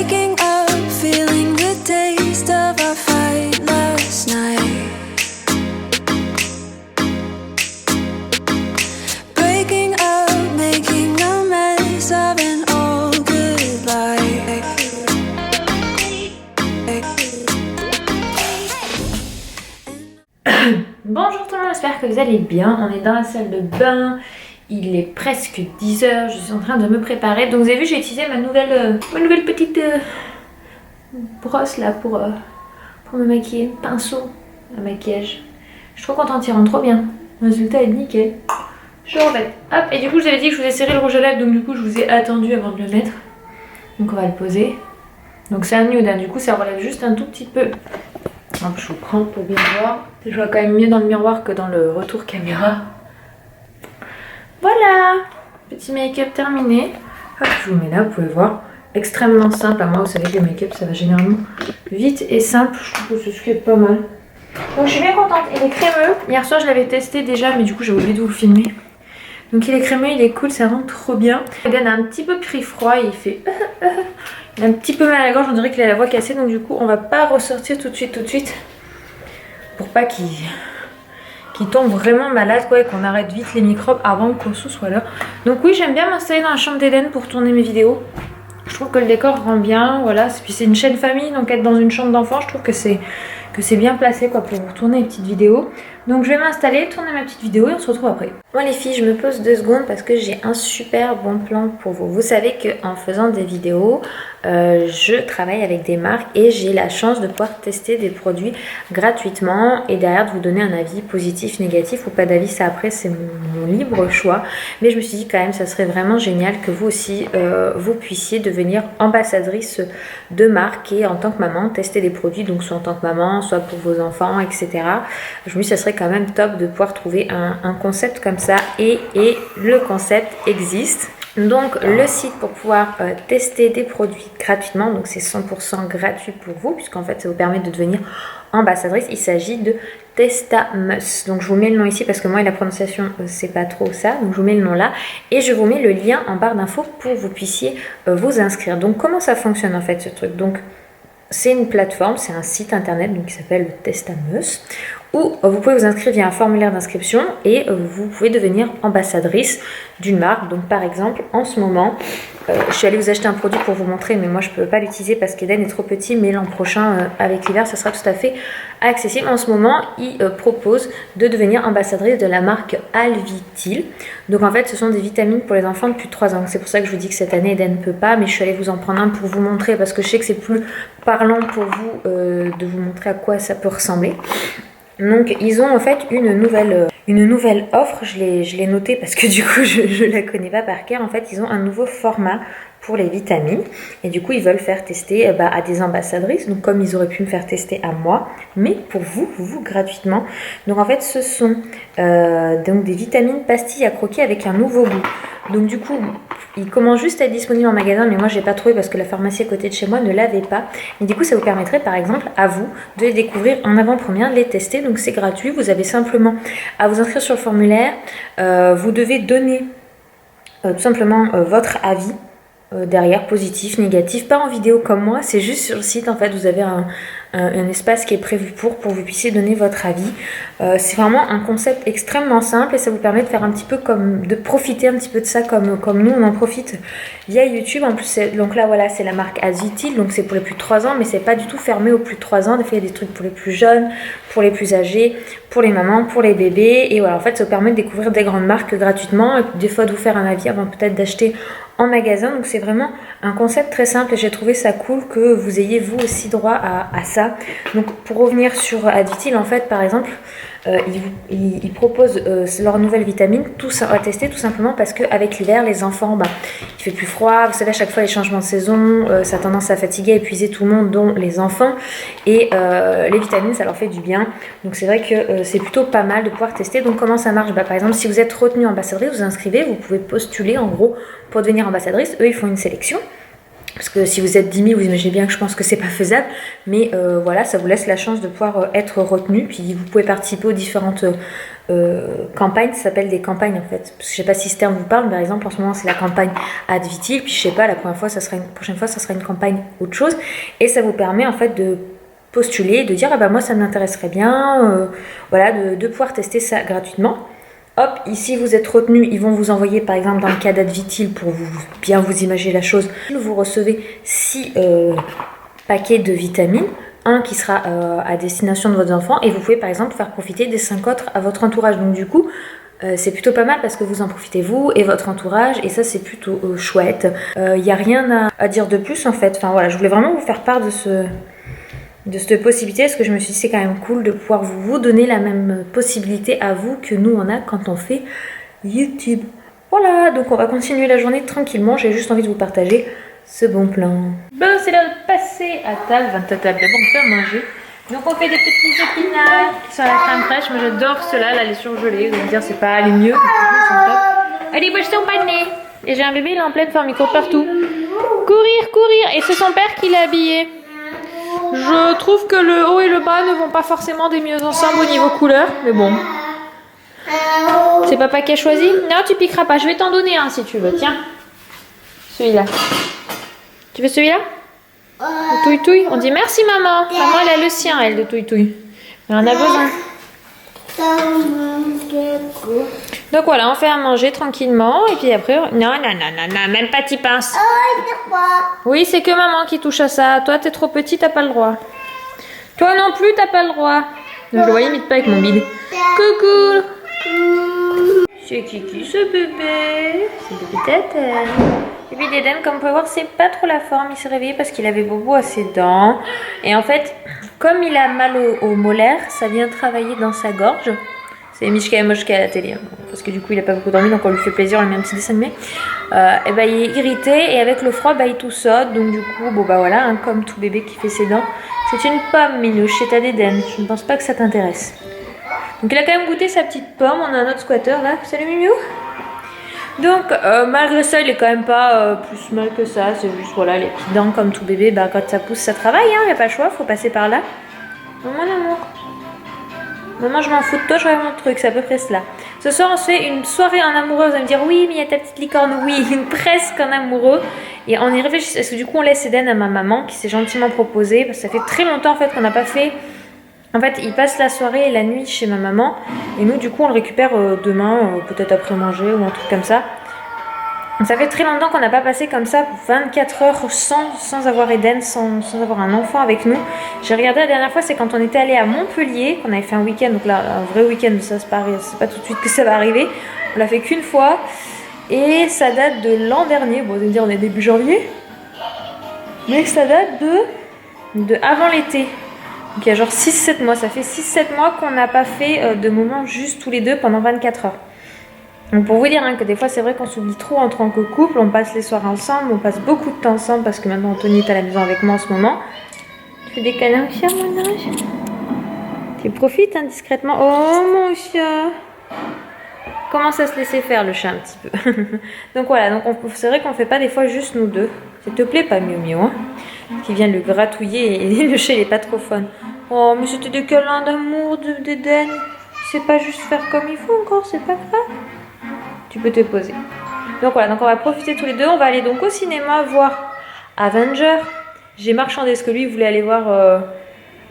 Waking up, feeling the taste of our fight last night. Breaking up, making a mess of an old good life. Bonjour tout le monde, j'espère que vous allez bien. On est dans la salle de bain. Il est presque 10h, je suis en train de me préparer. Donc vous avez vu, j'ai utilisé ma nouvelle petite brosse là pour me maquiller. Pinceau à maquillage. Je suis trop contente, il rend trop bien. Le résultat est nickel. Je remets. Hop, et du coup je vous avais dit que je vous ai serré le rouge à lèvres, donc du coup je vous ai attendu avant de le mettre. Donc on va le poser. Donc c'est un nude, hein. Du coup ça relève juste un tout petit peu. Hop, je vous prends pour bien voir. Je vois quand même mieux dans le miroir que dans le retour caméra. Voilà, petit make-up terminé. Hop, je vous mets là, vous pouvez voir. Extrêmement simple. À moi, vous savez que le make-up, ça va généralement vite et simple. Je trouve que c'est ce qui est pas mal. Donc, je suis bien contente. Il est crémeux. Hier soir, je l'avais testé déjà, mais du coup, j'ai oublié de vous le filmer. Donc, il est crémeux, il est cool, ça rend trop bien. Eden a un petit peu pris froid et il fait... Il a un petit peu mal à la gorge, on dirait qu'il a la voix cassée. Donc, du coup, on va pas ressortir tout de suite. Pour pas qu'il tombe vraiment malade, quoi, et qu'on arrête vite les microbes avant que Kosu soit là. Donc oui, j'aime bien m'installer dans la chambre d'Eden pour tourner mes vidéos. Je trouve que le décor rend bien, voilà. Puis c'est une chaîne famille, donc être dans une chambre d'enfant, je trouve que c'est bien placé, quoi, pour tourner les petites vidéos. Donc je vais m'installer, tourner ma petite vidéo et on se retrouve après. Moi les filles, je me pose 2 secondes parce que j'ai un super bon plan pour vous. Vous savez qu'en faisant des vidéos, je travaille avec des marques et j'ai la chance de pouvoir tester des produits gratuitement et derrière de vous donner un avis positif, négatif ou pas d'avis, ça après c'est mon libre choix. Mais je me suis dit quand même ça serait vraiment génial que vous aussi vous puissiez devenir ambassadrice de marque et en tant que maman tester des produits, donc soit en tant que maman, soit pour vos enfants, etc. Je me dis ça serait quand même top de pouvoir trouver un concept comme ça et le concept existe. Donc le site pour pouvoir tester des produits gratuitement, donc c'est 100% gratuit pour vous puisqu'en fait ça vous permet de devenir ambassadrice. Il s'agit de Testamus. Donc je vous mets le nom ici parce que moi la prononciation c'est pas trop ça, donc je vous mets le nom là et je vous mets le lien en barre d'infos pour que vous puissiez vous inscrire. Donc comment ça fonctionne en fait ce truc? Donc c'est une plateforme, c'est un site internet donc, qui s'appelle Testamus où vous pouvez vous inscrire via un formulaire d'inscription et vous pouvez devenir ambassadrice d'une marque. Donc par exemple, en ce moment, je suis allée vous acheter un produit pour vous montrer, mais moi je ne peux pas l'utiliser parce qu'Eden est trop petit, mais l'an prochain, avec l'hiver, ça sera tout à fait accessible. En ce moment, il propose de devenir ambassadrice de la marque Alvitil. Donc en fait, ce sont des vitamines pour les enfants de plus de 3 ans. C'est pour ça que je vous dis que cette année, Eden ne peut pas, mais je suis allée vous en prendre un pour vous montrer parce que je sais que c'est plus parlant pour vous de vous montrer à quoi ça peut ressembler. Donc ils ont en fait une nouvelle offre, je l'ai notée parce que du coup je la connais pas par cœur. En fait ils ont un nouveau format pour les vitamines et du coup ils veulent faire tester à des ambassadrices, donc comme ils auraient pu me faire tester à moi, mais pour vous gratuitement. Donc en fait ce sont donc des vitamines pastilles à croquer avec un nouveau goût. Donc du coup ils commencent juste à être disponibles en magasin, mais moi je l'ai pas trouvé parce que la pharmacie à côté de chez moi ne l'avait pas. Et du coup ça vous permettrait par exemple à vous de les découvrir en avant-première, de les tester. Donc c'est gratuit, vous avez simplement à vous inscrire sur le formulaire, vous devez donner tout simplement votre avis derrière, positif, négatif, pas en vidéo comme moi, c'est juste sur le site en fait, vous avez un espace qui est prévu pour que vous puissiez donner votre avis. C'est vraiment un concept extrêmement simple et ça vous permet de faire un petit peu comme, de profiter un petit peu de ça comme nous on en profite via YouTube. En plus, donc là voilà, c'est la marque Alvitil, donc c'est pour les plus de 3 ans, mais c'est pas du tout fermé aux plus de 3 ans. Des fois il y a des trucs pour les plus jeunes, pour les plus âgés, pour les mamans, pour les bébés, et voilà, en fait ça vous permet de découvrir des grandes marques gratuitement et des fois de vous faire un avis avant peut-être d'acheter en magasin. Donc c'est vraiment un concept très simple et j'ai trouvé ça cool que vous ayez vous aussi droit à ça. Donc pour revenir sur Alvitil, en fait par exemple ils proposent leur nouvelle vitamine, tout ça à tester tout simplement parce qu'avec l'hiver les enfants il fait plus froid, vous savez à chaque fois les changements de saison, ça a tendance à fatiguer, à épuiser tout le monde dont les enfants, et les vitamines ça leur fait du bien. Donc c'est vrai que c'est plutôt pas mal de pouvoir tester. Donc comment ça marche? Par exemple si vous êtes retenu ambassadrice, vous inscrivez, vous pouvez postuler en gros pour devenir ambassadrice. Eux ils font une sélection Parce que si vous êtes 10 000, vous imaginez bien que je pense que c'est pas faisable. Mais voilà, ça vous laisse la chance de pouvoir être retenu. Puis vous pouvez participer aux différentes campagnes. Ça s'appelle des campagnes en fait. Parce que je sais pas si ce terme vous parle. Par exemple, en ce moment, c'est la campagne Ad Vitil. Puis je sais pas, la prochaine fois, ça sera une campagne autre chose. Et ça vous permet en fait de postuler, de dire ah bah moi ça m'intéresserait bien. Voilà, de pouvoir tester ça gratuitement. Hop, ici vous êtes retenu, ils vont vous envoyer par exemple dans le cas d'Advitil pour bien vous imaginer la chose. Vous recevez 6 paquets de vitamines, un qui sera à destination de votre enfant et vous pouvez par exemple faire profiter des 5 autres à votre entourage. Donc du coup, c'est plutôt pas mal parce que vous en profitez vous et votre entourage et ça c'est plutôt chouette. Il n'y a rien à dire de plus en fait. Enfin voilà, je voulais vraiment vous faire part de cette possibilité, parce que je me suis dit c'est quand même cool de pouvoir vous donner la même possibilité à vous que nous on a quand on fait YouTube. Voilà, donc on va continuer la journée tranquillement, j'ai juste envie de vous partager ce bon plan. Bon, c'est l'heure de passer à table, d'abord on peut manger. Donc on fait des petits épinards qui sont à la crème fraîche, moi j'adore ceux-là, là les surgelés, vous allez me dire c'est pas les mieux, ils sont top. Allez, bouge ton panier. Et j'ai un bébé, il est en pleine forme, il court partout. Courir, et c'est son père qui l'a habillé. Je trouve que le haut et le bas ne vont pas forcément des mieux ensemble au niveau couleur, mais bon. C'est papa qui a choisi? Non, tu piqueras pas, je vais t'en donner un si tu veux, tiens. Celui-là. Tu veux celui-là? Le touille-touille. On dit merci maman. Maman elle a le sien elle de touille-touille. Elle en a besoin. Donc voilà, on fait à manger tranquillement et puis après... Non, même pas t'y pince. Oui, c'est que maman qui touche à ça. Toi, t'es trop petit, t'as pas le droit. Toi non plus, t'as pas le droit. Je le voyais imite pas avec mon bide. Coucou. C'est Kiki ce bébé. C'est bébé Tétène. Bébé d'Eden, comme vous pouvez voir, c'est pas trop la forme. Il s'est réveillé parce qu'il avait bobo à ses dents. Et en fait, comme il a mal au molaire, ça vient travailler dans sa gorge. C'est Mishka et Moshka à la télé. Parce que du coup, il a pas beaucoup dormi, donc on lui fait plaisir, on lui met un petit dessin animé. Et bah, il est irrité et avec le froid, bah, il toussote. Donc du coup, bon bah voilà, hein, comme tout bébé qui fait ses dents. C'est une pomme, Minouche, c'est ta d'Eden. Je ne pense pas que ça t'intéresse. Donc il a quand même goûté sa petite pomme. On a un autre squatter là. Salut Mimiou. Donc malgré ça il est quand même pas plus mal que ça, c'est juste voilà les petites dents comme tout bébé, bah quand ça pousse ça travaille, hein, y a pas le choix, faut passer par là. Oh, mon amour. Maman je m'en fous de toi, je regarde mon truc, c'est à peu près cela. Ce soir on se fait une soirée en amoureux, vous allez me dire oui mais il y a ta petite licorne, oui, presque en amoureux. Et on y réfléchit, parce que du coup on laisse Eden à ma maman qui s'est gentiment proposée, parce que ça fait très longtemps en fait qu'on n'a pas fait. En fait, il passe la soirée et la nuit chez ma maman. Et nous, du coup, on le récupère demain, peut-être après manger ou un truc comme ça. Donc, ça fait très longtemps qu'on n'a pas passé comme ça 24 heures sans avoir Eden, sans avoir un enfant avec nous. J'ai regardé la dernière fois, c'est quand on était allé à Montpellier, qu'on avait fait un week-end. Donc là, un vrai week-end, ça c'est pas tout de suite que ça va arriver. On l'a fait qu'une fois. Et ça date de l'an dernier. Bon, vous allez me dire, on est début janvier. Mais ça date de avant l'été. Donc il y a genre 6-7 mois, ça fait 6-7 mois qu'on n'a pas fait de moments juste tous les deux pendant 24 heures. Donc pour vous dire hein, que des fois c'est vrai qu'on s'oublie trop en tant que couple, on passe les soirs ensemble, on passe beaucoup de temps ensemble parce que maintenant Anthony est à la maison avec moi en ce moment. Tu fais des câlins au chien mon ange? Tu profites hein, discrètement. Oh mon chien! Commence à se laisser faire le chat un petit peu. Donc voilà, donc c'est vrai qu'on fait pas des fois juste nous deux. Ça te plaît pas Miu Miu hein? Qui vient le gratouiller et le chat il est pas trop fun. Oh mais c'était des câlins d'amour d'Eden. C'est pas juste faire comme il faut encore, c'est pas grave. Tu peux te poser. Donc voilà, donc on va profiter tous les deux. On va aller donc au cinéma voir Avenger. J'ai marchandé parce que lui il voulait aller voir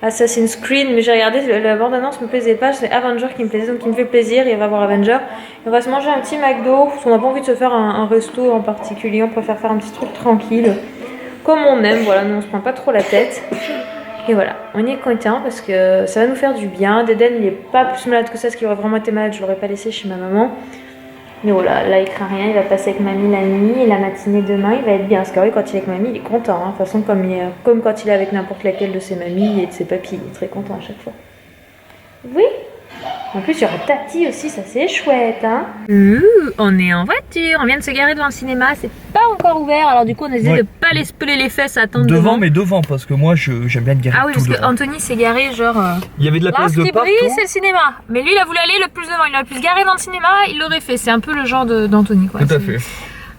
Assassin's Creed, mais j'ai regardé, la bande-annonce me plaisait pas, c'est Avenger qui me plaisait, donc il me fait plaisir, il va voir Avenger. Et on va se manger un petit McDo, parce qu'on n'a pas envie de se faire un resto en particulier, on préfère faire un petit truc tranquille, comme on aime, voilà, nous on se prend pas trop la tête. Et voilà, on est content parce que ça va nous faire du bien. D'Eden il est pas plus malade que ça, parce qu'il aurait vraiment été malade, je l'aurais pas laissé chez ma maman. Mais voilà, là il craint rien, il va passer avec mamie la nuit et la matinée demain, il va être bien. Parce que oui, quand il est avec mamie, il est content. Hein. De toute façon, comme quand il est avec n'importe laquelle de ses mamies et de ses papis, il est très content à chaque fois. Oui. En plus, il y aura Tati aussi, ça c'est chouette. Hein. On est en voiture, on vient de se garer devant le cinéma, c'est pas encore ouvert. Alors du coup, on a essayé de pas les peler les fesses à attendre devant. Mais devant, parce que moi j'aime bien être garé ah oui, tout parce qu'Anthony s'est garé genre... Il y avait de la place de partout. C'est le cinéma. Mais lui, il a voulu aller le plus devant. Il aurait pu se garer dans le cinéma, il l'aurait fait. C'est un peu le genre d'Anthony. Quoi. Tout à fait.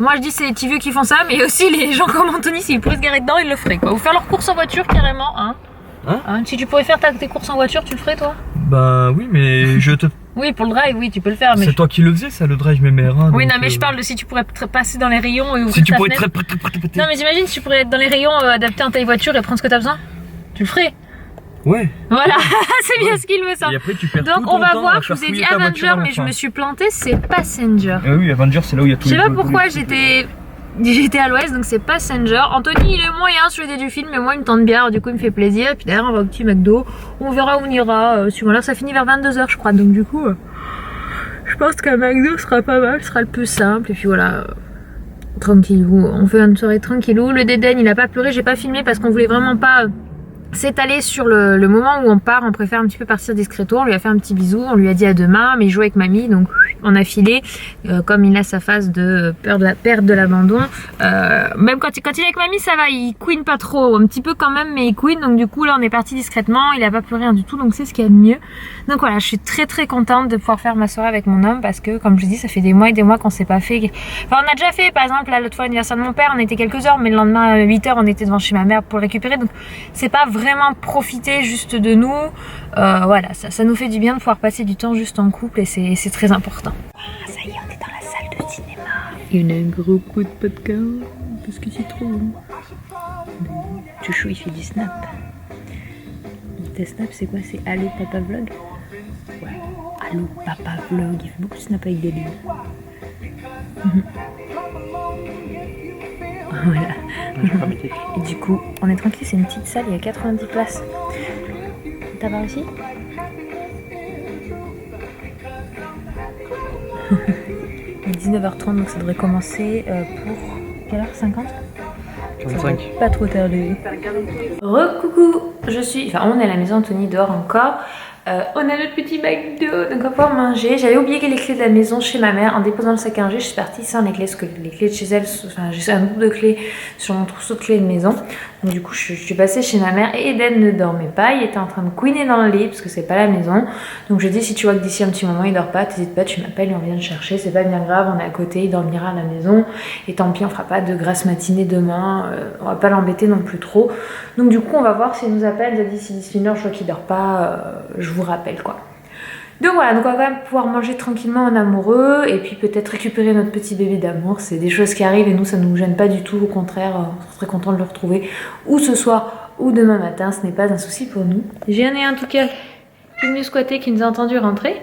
Moi je dis c'est les petits vieux qui font ça, mais aussi les gens comme Anthony, s'ils pourraient se garer dedans, ils le feraient quoi. Ou faire leurs courses en voiture carrément, hein. Si tu pourrais faire tes courses en voiture, tu le ferais toi? Bah oui, mais je te... Oui, pour le drive, oui, tu peux le faire. Mais c'est toi qui le faisais ça, le drive MMR1. Oui, donc, non, mais je parle de si tu pourrais passer dans les rayons et ouvrir si tu ta pourrais fenêtre. Non, mais j'imagine si tu pourrais être dans les rayons, adapter en taille voiture et prendre ce que t'as besoin. Tu le ferais. Ouais. Voilà, c'est bien ce qu'il veut ça. Et après tu perds Donc tout on ton va temps voir, à je faire vous ai dit fouiller ta voiture Avenger, à la mais je fin. me suis plantée, c'est Passenger. Ah oui, Avenger c'est là où il y a tout. Je sais pas pourquoi j'étais à l'ouest, donc c'est Passenger. Anthony il est moyen sur l'idée du film, mais moi il me tente bien, alors du coup il me fait plaisir. Et puis derrière on va au petit McDo, on verra où on ira. Suivant l'heure, ça finit vers 22h je crois, donc du coup je pense qu'un McDo sera pas mal, sera le plus simple. Et puis voilà, tranquillou, on fait une soirée tranquillou. Le Dédène il a pas pleuré, j'ai pas filmé parce qu'on voulait vraiment pas s'étaler sur le moment où on part. On préfère un petit peu partir discreto. On lui a fait un petit bisou, on lui a dit à demain, mais il joue avec mamie, donc on a filé. Comme il a sa phase de perte de l'abandon, même quand il est avec mamie ça va, il couine pas trop, un petit peu quand même, mais il couine. Donc du coup là on est parti discrètement, il a pas pleuré rien du tout, donc c'est ce qu'il y a de mieux. Donc voilà, je suis très très contente de pouvoir faire ma soirée avec mon homme, parce que comme je dis, ça fait des mois et des mois qu'on s'est pas fait. Enfin on a déjà fait, par exemple l'autre fois l'anniversaire de mon père, on était quelques heures, mais le lendemain à 8h on était devant chez ma mère pour le récupérer. Donc c'est pas vraiment profiter juste de nous. Voilà, ça nous fait du bien de pouvoir passer du temps juste en couple, et c'est très important. Ah, ça y est, on est dans la salle de cinéma. Il y en a un gros coup de popcorn parce que c'est trop bon. Chouchou il fait du snap. Ta snap c'est quoi? C'est Allo Papa Vlog? Ouais. Allo Papa Vlog, il fait beaucoup de snap avec des livres. Voilà. Et du coup, on est tranquille, c'est une petite salle, il y a 90 places. T'as pas réussi? Il est 19h30, donc ça devrait commencer pour quelle heure? 50? 45. Pas trop tardé. Recoucou, on est à la maison, Anthony dort encore. On a notre petit McDo, donc on va pouvoir manger. J'avais oublié les clés de la maison chez ma mère. En déposant le sac à manger, je suis partie sans les clés, parce que les clés de chez elle, enfin j'ai un groupe de clés sur mon trousseau de clés de maison. Donc du coup je suis passée chez ma mère, et Eden ne dormait pas, il était en train de couiner dans le lit parce que c'est pas la maison. Donc je dis, si tu vois que d'ici un petit moment il dort pas, t'hésites pas, tu m'appelles et on vient le chercher, c'est pas bien grave, on est à côté, il dormira à la maison. Et tant pis, on fera pas de grasse matinée demain, on va pas l'embêter non plus trop. Donc du coup on va voir s'il nous appelle d'ici une heure, je vois qu'il dort pas, je vous rappelle quoi. Donc voilà, donc on va quand même pouvoir manger tranquillement en amoureux, et puis peut-être récupérer notre petit bébé d'amour. C'est des choses qui arrivent et nous ça nous gêne pas du tout, au contraire, on serait très content de le retrouver ou ce soir ou demain matin, ce n'est pas un souci pour nous. J'ai un en tout cas qui est venu squatter, qui nous a entendu rentrer.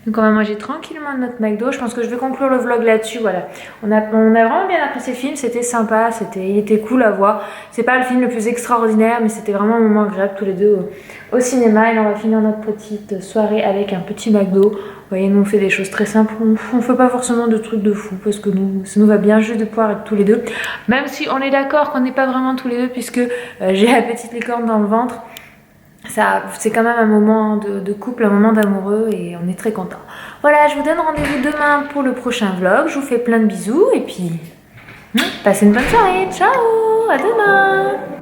Donc on va manger tranquillement notre McDo. Je pense que je vais conclure le vlog là-dessus. Voilà, on a vraiment bien apprécié le film, c'était sympa, il était cool à voir. C'est pas le film le plus extraordinaire, mais c'était vraiment un moment agréable tous les deux au cinéma. Et là on va finir notre petite soirée avec un petit McDo. Vous voyez, nous on fait des choses très simples, on fait pas forcément de trucs de fou, parce que ça nous va bien juste de pouvoir être tous les deux. Même si on est d'accord qu'on n'est pas vraiment tous les deux, puisque j'ai la petite licorne dans le ventre. C'est quand même un moment de couple, un moment d'amoureux, et on est très contents. Voilà, je vous donne rendez-vous demain pour le prochain vlog. Je vous fais plein de bisous, et puis passez une bonne soirée. Ciao, à demain.